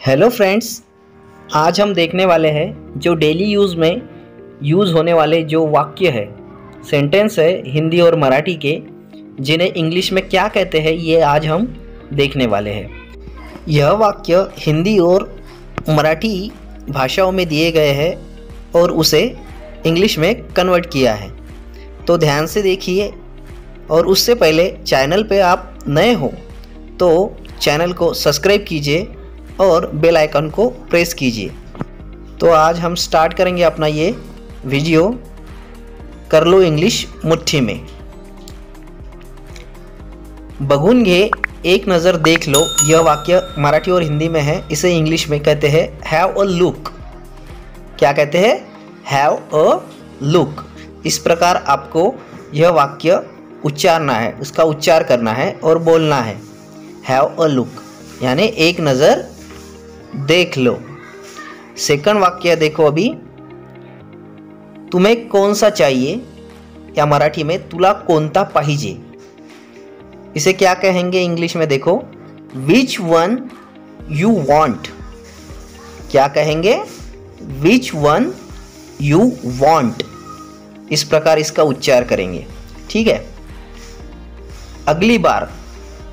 Hello friends, आज हम देखने वाले हैं जो डेली यूज़ में यूज़ होने वाले जो वाक्य है, सेंटेंस है हिंदी और मराठी के, जिन्हें इंग्लिश में क्या कहते हैं ये आज हम देखने वाले हैं। यह वाक्य हिंदी और मराठी भाषाओं में दिए गए हैं और उसे इंग्लिश में कन्वर्ट किया है, तो ध्यान से देखिए। और उससे पहले चैनल पे आप नए हो तो चैनल को सब्सक्राइब कीजिए और बेल आइकन को प्रेस कीजिए। तो आज हम स्टार्ट करेंगे अपना ये वीडियो, कर लो इंग्लिश मुट्ठी में। बघून घे, एक नज़र देख लो, यह वाक्य मराठी और हिंदी में है। इसे इंग्लिश में कहते हैं हैव अ लुक। क्या कहते हैं? Have a look. इस प्रकार आपको यह वाक्य उच्चारना है, उसका उच्चार करना है और बोलना है, हैव अ लुक, यानी एक नज़र देख लो। सेकंड वाक्य देखो अभी, तुम्हें कौन सा चाहिए, या मराठी में तुला कोणता पाहिजे। इसे क्या कहेंगे इंग्लिश में? देखो, विच वन यू वॉन्ट। क्या कहेंगे? Which one you want. इस प्रकार इसका उच्चार करेंगे, ठीक है। अगली बार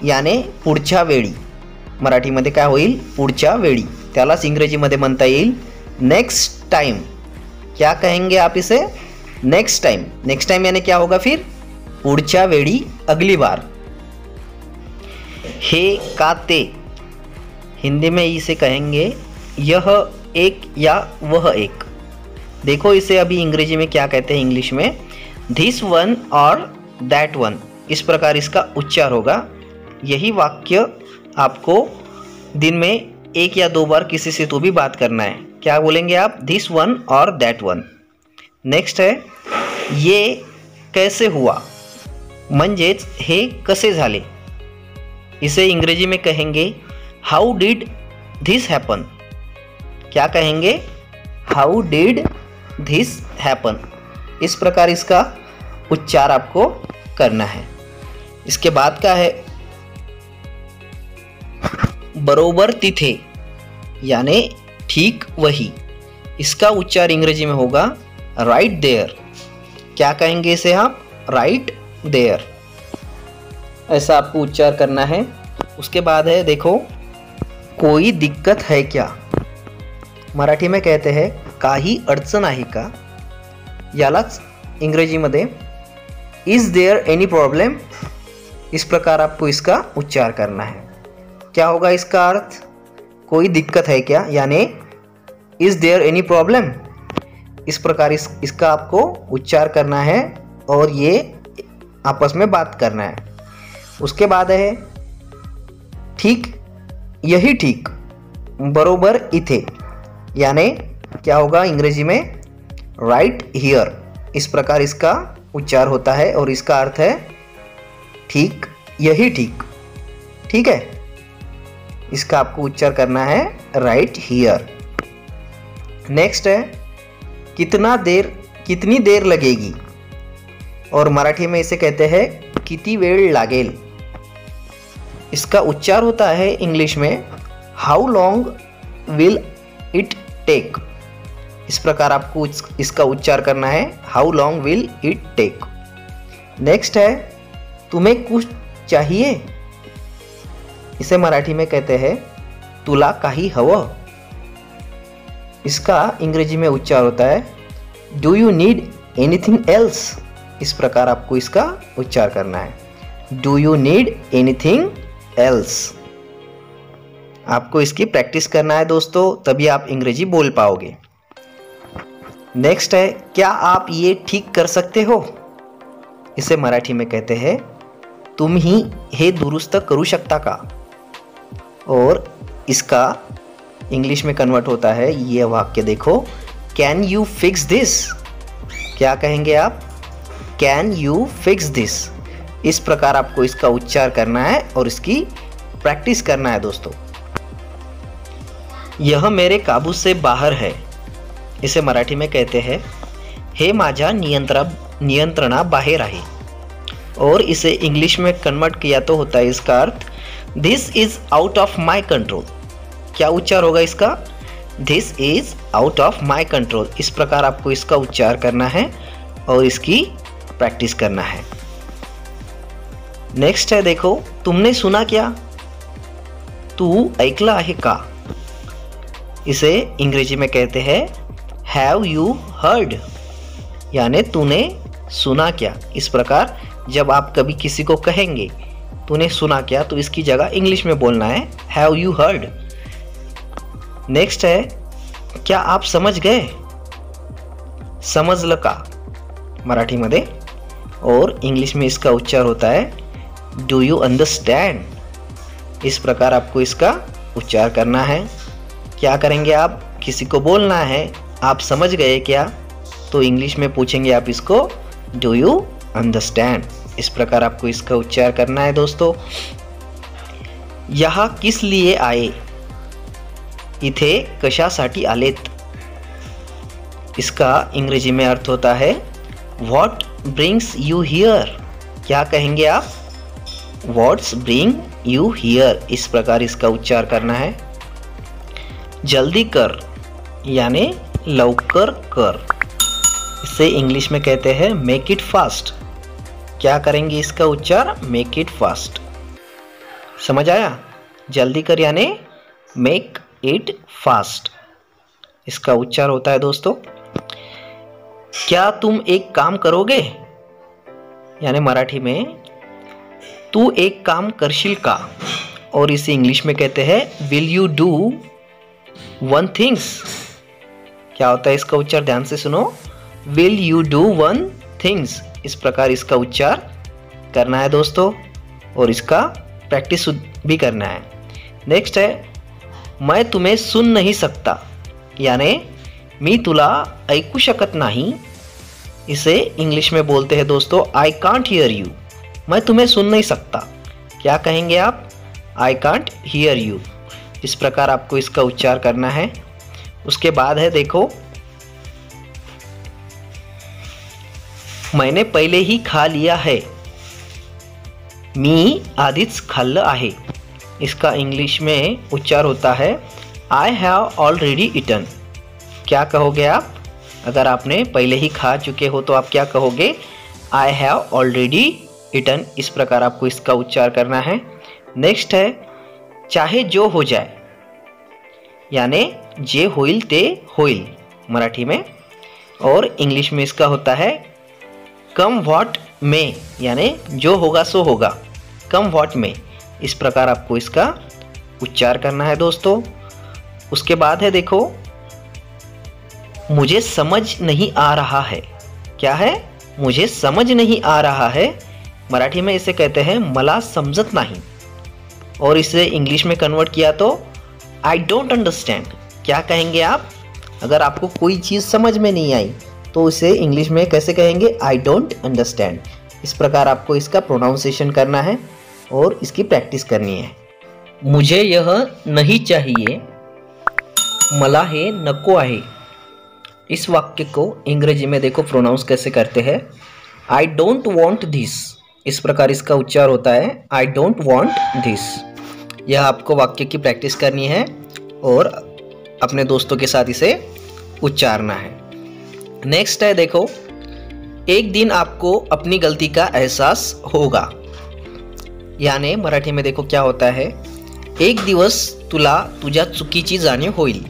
याने पुढच्या वेळी, मराठीमध्ये काय होईल? पुढच्या वेळी। त्यालाच इंग्रजीमध्ये म्हणता येईल नेक्स्ट टाइम। क्या कहेंगे आप इसे? Next time. नेक्स्ट टाइम यानी क्या होगा फिर? पुढच्या वेळी, अगली बार। हे का ते, हिंदी में इसे कहेंगे यह एक या वह एक। देखो इसे अभी अंग्रेजी में क्या कहते हैं इंग्लिश में? दिस वन और दैट वन। इस प्रकार इसका उच्चार होगा। यही वाक्य आपको दिन में एक या दो बार किसी से तो भी बात करना है। क्या बोलेंगे आप? दिस वन और दैट वन। नेक्स्ट है, ये कैसे हुआ, म्हणजेच हे कसे झाले। इसे इंग्रजी में कहेंगे हाउ डिड दिस हैपन। क्या कहेंगे? How did this happen. इस प्रकार इसका उच्चार आपको करना है। इसके बाद का है बरोबर तिथे, यानी ठीक वही। इसका उच्चार अंग्रेजी में होगा राइट देयर। क्या कहेंगे इसे आप? Right there. ऐसा आपको उच्चार करना है। उसके बाद है देखो, कोई दिक्कत है क्या। मराठी में कहते हैं काही अडचण आहे का। यालाच इंग्रजीमध्ये इज देयर एनी प्रॉब्लम। इस प्रकार आपको इसका उच्चार करना है। क्या होगा इसका अर्थ? कोई दिक्कत है क्या, यानी इज देयर एनी प्रॉब्लम। इस प्रकार इसका आपको उच्चार करना है और ये आपस में बात करना है। उसके बाद है ठीक, यही ठीक, बरोबर इथे, यानी क्या होगा अंग्रेजी में? Right here. इस प्रकार इसका उच्चार होता है और इसका अर्थ है ठीक, यही ठीक, ठीक है। इसका आपको उच्चार करना है राइट हियर। नेक्स्ट है कितनी देर लगेगी, और मराठी में इसे कहते हैं किती वेळ लागेल। इसका उच्चार होता है इंग्लिश में how long will it take. इस प्रकार आपको इसका उच्चार करना है, how long will it take. Next है तुम्हें कुछ चाहिए। इसे मराठी में कहते हैं तुला काही हवं। इसका अंग्रेजी में उच्चार होता है do you need anything else. इस प्रकार आपको इसका उच्चार करना है, do you need anything else. आपको इसकी प्रैक्टिस करना है दोस्तों, तभी आप अंग्रेजी बोल पाओगे। नेक्स्ट है, क्या आप ये ठीक कर सकते हो। इसे मराठी में कहते हैं तुम्ही हे दुरुस्त करू शकता का। और इसका इंग्लिश में कन्वर्ट होता है ये वाक्य देखो, कैन यू फिक्स दिस। क्या कहेंगे आप? Can you fix this. इस प्रकार आपको इसका उच्चार करना है और इसकी प्रैक्टिस करना है दोस्तों। यह मेरे काबू से बाहर है। इसे मराठी में कहते हैं हे माझ्या नियंत्रणाबाहेर आहे। और इसे इंग्लिश में कन्वर्ट किया तो होता है इसका earth this is out of my control. क्या उच्चार होगा इसका? This is out of my control. इस प्रकार आपको इसका उच्चार करना है और इसकी प्रैक्टिस करना है। नेक्स्ट है देखो, तुमने सुना क्या? तू ऐकलं आहे का? इसे अंग्रेजी में कहते हैं हैव यू हर्ड, यानी तूने सुना क्या। इस प्रकार जब आप कभी किसी को कहेंगे तूने सुना क्या, तो इसकी जगह इंग्लिश में बोलना है हैव यू हर्ड। नेक्स्ट है, क्या आप समझ गए? समजलं का मराठी मध्ये, और इंग्लिश में इसका उच्चार होता है डू यू अंडरस्टैंड। इस प्रकार आपको इसका उच्चार करना है। क्या करेंगे आप? किसी को बोलना है आप समझ गए क्या, तो इंग्लिश में पूछेंगे आप इसको डू यू अंडरस्टैंड। इस प्रकार आपको इसका उच्चार करना है दोस्तों। यहाँ किस लिए आए? इथे कशासाठी आलेत? इसका अंग्रेजी में अर्थ होता है व्हाट ब्रिंग्स यू हियर। क्या कहेंगे आप? What's bring you here. इस प्रकार इसका उच्चार करना है। जल्दी कर यानी लवकर कर, इसे इंग्लिश में कहते हैं मेक इट फास्ट। क्या करेंगे इसका उच्चार? Make it fast. समझ आया? जल्दी कर यानी मेक इट फास्ट, इसका उच्चार होता है दोस्तों। क्या तुम एक काम करोगे, यानी मराठी में तू एक काम करशील का, और इसे इंग्लिश में कहते हैं will you do one things. क्या होता है इसका उच्चार? ध्यान से सुनो, will you do one things. इस प्रकार इसका उच्चार करना है दोस्तों, और इसका प्रैक्टिस भी करना है। नेक्स्ट है, मैं तुम्हें सुन नहीं सकता, यानी मी तुला ऐकू शकत नाही। इसे इंग्लिश में बोलते हैं दोस्तों आई कांट हियर यू। मैं तुम्हें सुन नहीं सकता, क्या कहेंगे आप? I can't hear you. इस प्रकार आपको इसका उच्चार करना है। उसके बाद है देखो, मैंने पहले ही खा लिया है, मी आधीच खाल्लं आहे। इसका इंग्लिश में उच्चार होता है आई हैव ऑलरेडी इटन। क्या कहोगे आप? अगर आपने पहले ही खा चुके हो तो आप क्या कहोगे? I have already eaten. इस प्रकार आपको इसका उच्चार करना है। नेक्स्ट है, चाहे जो हो जाए, यानी जे होईल ते होईल मराठी में, और इंग्लिश में इसका होता है कम व्हाट में, यानी जो होगा सो होगा, कम व्हाट में। इस प्रकार आपको इसका उच्चार करना है दोस्तों। उसके बाद है देखो, मुझे समझ नहीं आ रहा है। क्या है? मुझे समझ नहीं आ रहा है। मराठी में इसे कहते हैं मला समजत नाही, और इसे इंग्लिश में कन्वर्ट किया तो आई डोंट अंडरस्टैंड। क्या कहेंगे आप? अगर आपको कोई चीज़ समझ में नहीं आई तो इसे इंग्लिश में कैसे कहेंगे? I don't understand. इस प्रकार आपको इसका प्रोनाउंसिएशन करना है और इसकी प्रैक्टिस करनी है। मुझे यह नहीं चाहिए, मला हे नको आहे। इस वाक्य को अंग्रेजी में देखो प्रोनाउंस कैसे करते हैं, आई डोंट वॉन्ट दिस। इस प्रकार इसका उच्चार होता है आई डोंट वॉन्ट दिस। यह आपको वाक्य की प्रैक्टिस करनी है और अपने दोस्तों के साथ इसे उच्चारना है। नेक्स्ट है देखो, एक दिन आपको अपनी गलती का एहसास होगा, यानी मराठी में देखो क्या होता है, एक दिवस तुला तुझ्या चुकीची जाणीव होईल।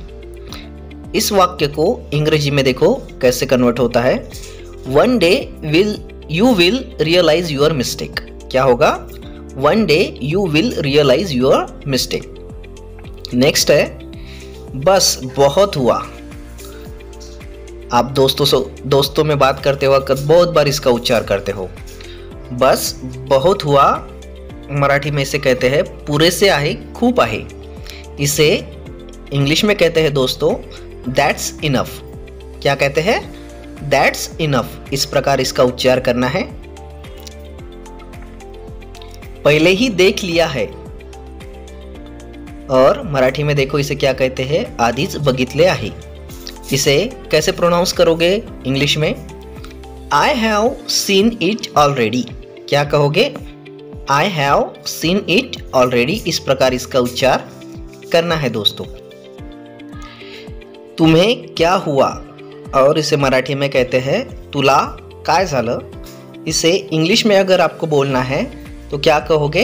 इस वाक्य को अंग्रेजी में देखो कैसे कन्वर्ट होता है, one day you will realise your mistake. क्या होगा? One day you will realise your mistake. Next है, बस बहुत हुआ। आप दोस्तों में बात करते वक्त बहुत बार इसका उच्चार करते हो। बस बहुत हुआ मराठी में इसे कहते हैं पुरे से आहे, खूप आहे। इसे इंग्लिश में कहते हैं दोस्तों दैट्स इनफ। क्या कहते हैं? That's enough. इस प्रकार इसका उच्चार करना है। पहले ही देख लिया है, और मराठी में देखो इसे क्या कहते हैं, आधीच बघितले आहे। इसे कैसे प्रोनाउंस करोगे इंग्लिश में? I have seen it already. क्या कहोगे? I have seen it already. इस प्रकार इसका उच्चार करना है दोस्तों। तुम्हें क्या हुआ, और इसे मराठी में कहते हैं तुला काय झालं। इसे इंग्लिश में अगर आपको बोलना है तो क्या कहोगे,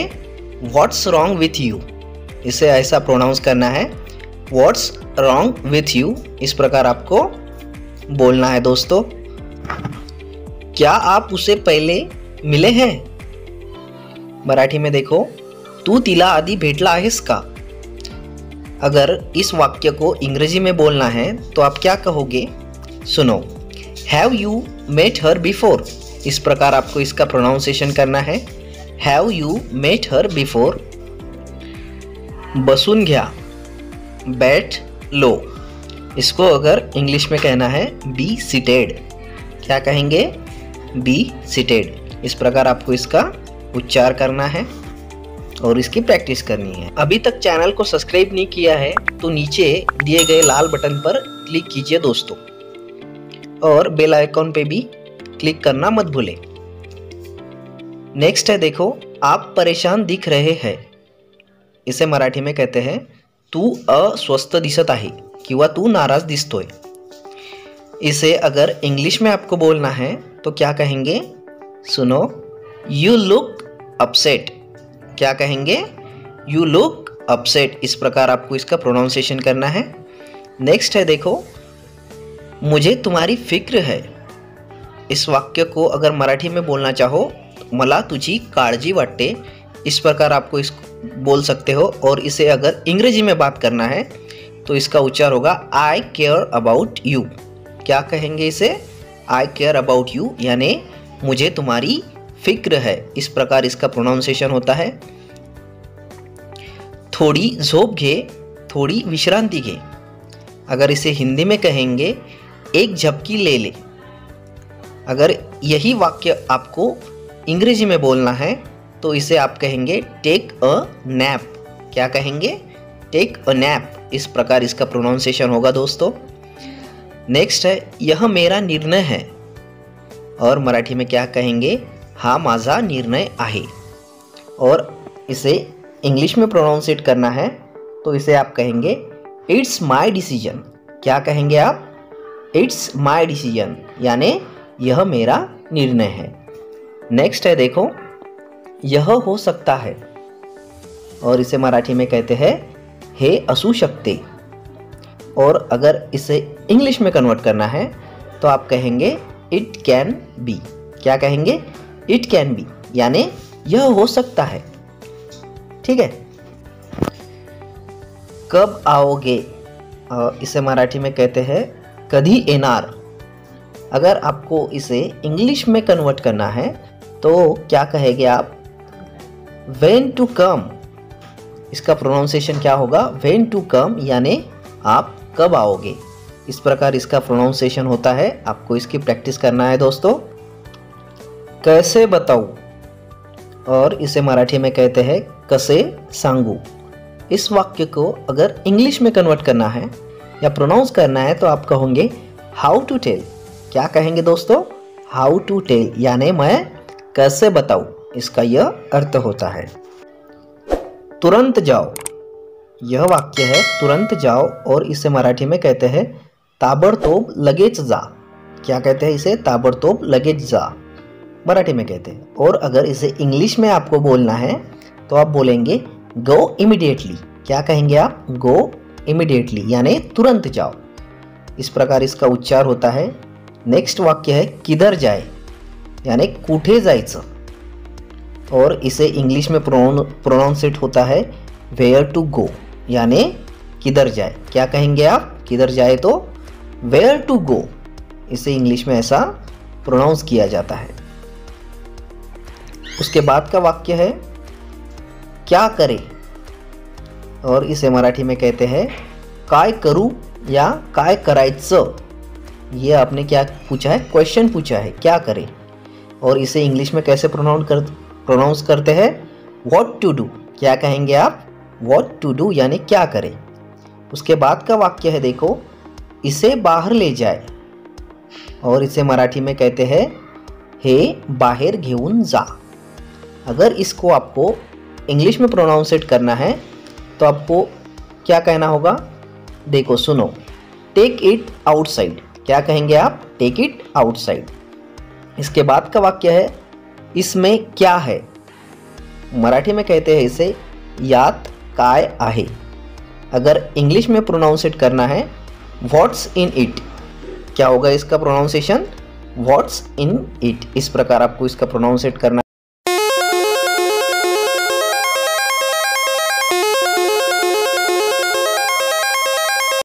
व्हाट्स रॉन्ग विथ यू। इसे ऐसा प्रोनाउंस करना है, व्हाट्स रॉन्ग विथ यू। इस प्रकार आपको बोलना है दोस्तों। क्या आप उसे पहले मिले हैं? मराठी में देखो, तू तिला आधी भेटला आहेस का। अगर इस वाक्य को इंग्रजी में बोलना है तो आप क्या कहोगे, सुनो, have you met her before. इस प्रकार आपको इसका प्रोनाउंसिएशन करना है, have you met her before. बसून घ्या, बैठ लो। इसको अगर इंग्लिश में कहना है बी सीटेड। क्या कहेंगे, बी सीटेड। इस प्रकार आपको इसका उच्चार करना है और इसकी प्रैक्टिस करनी है। अभी तक चैनल को सब्सक्राइब नहीं किया है तो नीचे दिए गए लाल बटन पर क्लिक कीजिए दोस्तों, और बेल आइकॉन पे भी क्लिक करना मत भूलें। नेक्स्ट है देखो, आप परेशान दिख रहे हैं। इसे मराठी में कहते हैं तू अस्वस्थ दिसत आहे किंवा तू नाराज दिसतोय। इसे अगर इंग्लिश में आपको बोलना है तो क्या कहेंगे, सुनो, यू लुक अपसेट। क्या कहेंगे, यू लुक अपसेट। इस प्रकार आपको इसका प्रोनाउंसिएशन करना है। नेक्स्ट है देखो, मुझे तुम्हारी फिक्र है। इस वाक्य को अगर मराठी में बोलना चाहो, मला तुझी काळजी वाटते। इस प्रकार आपको इसको बोल सकते हो। और इसे अगर अंग्रेजी में बात करना है तो इसका उच्चार होगा आई केयर अबाउट यू। क्या कहेंगे इसे, आई केयर अबाउट यू, यानी मुझे तुम्हारी फिक्र है। इस प्रकार इसका प्रोनाउंसिएशन होता है। थोड़ी झोप घे, थोड़ी विश्रांति घे। अगर इसे हिंदी में कहेंगे एक झपकी ले ले। अगर यही वाक्य आपको अंग्रेजी में बोलना है तो इसे आप कहेंगे टेक अ नैप। क्या कहेंगे, टेक अ नैप। इस प्रकार इसका प्रोनाउंसिएशन होगा दोस्तों। नेक्स्ट है, यह मेरा निर्णय है। और मराठी में क्या कहेंगे, हा माझा निर्णय आहे। और इसे इंग्लिश में प्रोनाउंसिएट करना है तो इसे आप कहेंगे इट्स माय डिसीजन। क्या कहेंगे आप, इट्स माय डिसीजन, यानी यह मेरा निर्णय है। नेक्स्ट है देखो, यह हो सकता है। और इसे मराठी में कहते हैं हे असू शकते। और अगर इसे इंग्लिश में कन्वर्ट करना है तो आप कहेंगे इट कैन बी। क्या कहेंगे, इट कैन बी, यानी यह हो सकता है। ठीक है। कब आओगे, इसे मराठी में कहते हैं कधी येणार। अगर आपको इसे इंग्लिश में कन्वर्ट करना है तो क्या कहेंगे आप, व्हेन टू कम। इसका प्रोनाउंसिएशन क्या होगा, व्हेन टू कम, यानी आप कब आओगे। इस प्रकार इसका प्रोनाउंसिएशन होता है। आपको इसकी प्रैक्टिस करना है दोस्तों। कैसे बताऊं, और इसे मराठी में कहते हैं कसे सांगू। इस वाक्य को अगर इंग्लिश में कन्वर्ट करना है या प्रोनाउंस करना है तो आप कहोगे हाउ टू टेल। क्या कहेंगे दोस्तों, हाउ टू टेल, यानी मैं कैसे बताऊं। इसका यह अर्थ होता है। तुरंत जाओ, यह वाक्य है तुरंत जाओ। और इसे मराठी में कहते हैं ताबड़तोब लगेच जा। क्या कहते हैं इसे, ताबड़तोब लगेच जा, मराठी में कहते हैं। और अगर इसे इंग्लिश में आपको बोलना है तो आप बोलेंगे गो इमीडिएटली। क्या कहेंगे आप, गो इमीडिएटली, यानी तुरंत जाओ। इस प्रकार इसका उच्चार होता है। नेक्स्ट वाक्य है किधर जाए, यानी कुठे जायचं। और इसे इंग्लिश में प्रोनाउंसिएट होता है वेयर टू गो, यानी किधर जाए। क्या कहेंगे आप, किधर जाए, तो वेयर टू गो। इसे इंग्लिश में ऐसा प्रोनाउंस किया जाता है। उसके बाद का वाक्य है क्या करे। और इसे मराठी में कहते हैं काय करू या काय करायचं। ये आपने क्या पूछा है, क्वेश्चन पूछा है, क्या करे। और इसे इंग्लिश में कैसे प्रोनाउंस करते हैं, व्हाट टू डू। क्या कहेंगे आप, व्हाट टू डू, यानी क्या करे। उसके बाद का वाक्य है देखो, इसे बाहर ले जाए। और इसे मराठी में कहते हैं हे बाहेर घेऊन जा। अगर इसको आपको इंग्लिश में प्रोनाउंसिएट करना है तो आपको क्या कहना होगा? देखो सुनो, टेक इट आउटसाइड। क्या कहेंगे आप? Take it outside. इसके बाद का वाक्य है इसमें क्या है। मराठी में कहते हैं इसे यात काय आहे। अगर इंग्लिश में प्रोनाउंसिएट करना है व्हाट्स इन इट, क्या होगा इसका प्रोनाउंसिएशन? What's in it. इस प्रकार आपको इसका प्रोनाउंसिएट करना